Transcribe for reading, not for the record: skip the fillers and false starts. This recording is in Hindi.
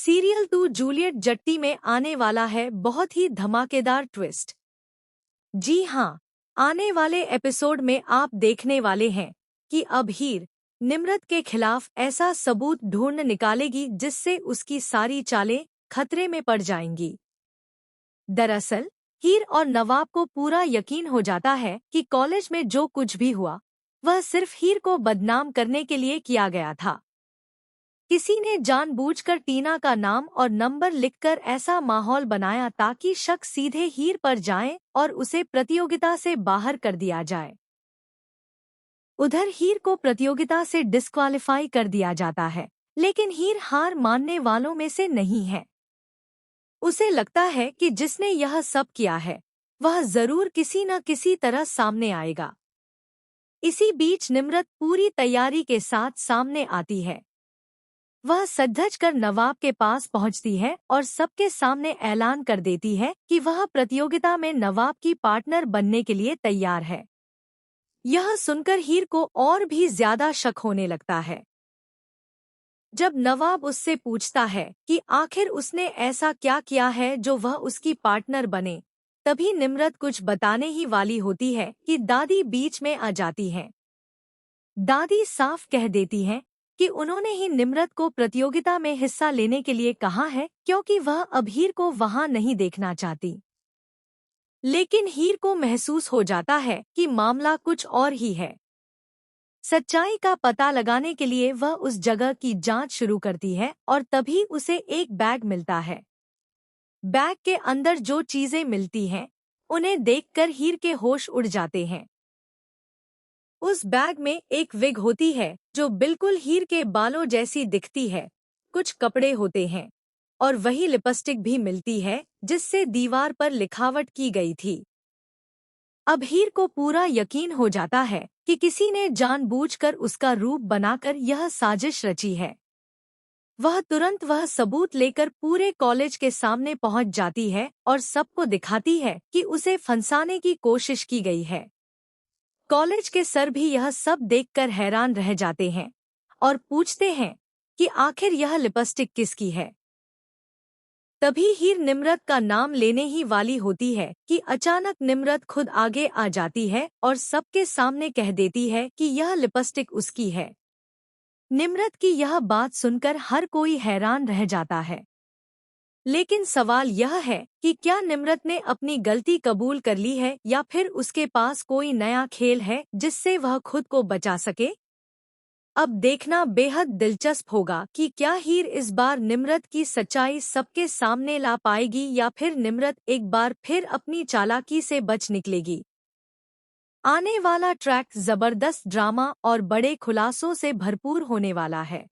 सीरियल 2 जूलियट जट्टी में आने वाला है बहुत ही धमाकेदार ट्विस्ट। जी हाँ, आने वाले एपिसोड में आप देखने वाले हैं कि अब हीर निम्रत के खिलाफ ऐसा सबूत ढूंढ निकालेगी जिससे उसकी सारी चालें खतरे में पड़ जाएंगी। दरअसल हीर और नवाब को पूरा यकीन हो जाता है कि कॉलेज में जो कुछ भी हुआ वह सिर्फ हीर को बदनाम करने के लिए किया गया था। किसी ने जानबूझकर टीना का नाम और नंबर लिखकर ऐसा माहौल बनाया ताकि शक सीधे हीर पर जाए और उसे प्रतियोगिता से बाहर कर दिया जाए। उधर हीर को प्रतियोगिता से डिस्क्वालीफाई कर दिया जाता है, लेकिन हीर हार मानने वालों में से नहीं है। उसे लगता है कि जिसने यह सब किया है वह जरूर किसी न किसी तरह सामने आएगा। इसी बीच निम्रत पूरी तैयारी के साथ सामने आती है। वह सज-धज कर नवाब के पास पहुंचती है और सबके सामने ऐलान कर देती है कि वह प्रतियोगिता में नवाब की पार्टनर बनने के लिए तैयार है। यह सुनकर हीर को और भी ज्यादा शक होने लगता है। जब नवाब उससे पूछता है कि आखिर उसने ऐसा क्या किया है जो वह उसकी पार्टनर बने, तभी निम्रत कुछ बताने ही वाली होती है कि दादी बीच में आ जाती हैं। दादी साफ कह देती हैं कि उन्होंने ही निम्रत को प्रतियोगिता में हिस्सा लेने के लिए कहा है क्योंकि वह अब हीर को वहां नहीं देखना चाहती। लेकिन हीर को महसूस हो जाता है कि मामला कुछ और ही है। सच्चाई का पता लगाने के लिए वह उस जगह की जांच शुरू करती है और तभी उसे एक बैग मिलता है। बैग के अंदर जो चीजें मिलती हैं उन्हें देखकर हीर के होश उड़ जाते हैं। उस बैग में एक विग होती है जो बिल्कुल हीर के बालों जैसी दिखती है, कुछ कपड़े होते हैं और वही लिपस्टिक भी मिलती है जिससे दीवार पर लिखावट की गई थी। अब हीर को पूरा यकीन हो जाता है कि किसी ने जानबूझकर उसका रूप बनाकर यह साजिश रची है। वह तुरंत वह सबूत लेकर पूरे कॉलेज के सामने पहुंच जाती है और सबको दिखाती है कि उसे फंसाने की कोशिश की गई है। कॉलेज के सर भी यह सब देखकर हैरान रह जाते हैं और पूछते हैं कि आखिर यह लिपस्टिक किसकी है। तभी हीर निम्रत का नाम लेने ही वाली होती है कि अचानक निम्रत खुद आगे आ जाती है और सबके सामने कह देती है कि यह लिपस्टिक उसकी है। निम्रत की यह बात सुनकर हर कोई हैरान रह जाता है। लेकिन सवाल यह है कि क्या निम्रत ने अपनी गलती कबूल कर ली है या फिर उसके पास कोई नया खेल है जिससे वह खुद को बचा सके। अब देखना बेहद दिलचस्प होगा कि क्या हीर इस बार निम्रत की सच्चाई सबके सामने ला पाएगी या फिर निम्रत एक बार फिर अपनी चालाकी से बच निकलेगी। आने वाला ट्रैक जबरदस्त ड्रामा और बड़े खुलासों से भरपूर होने वाला है।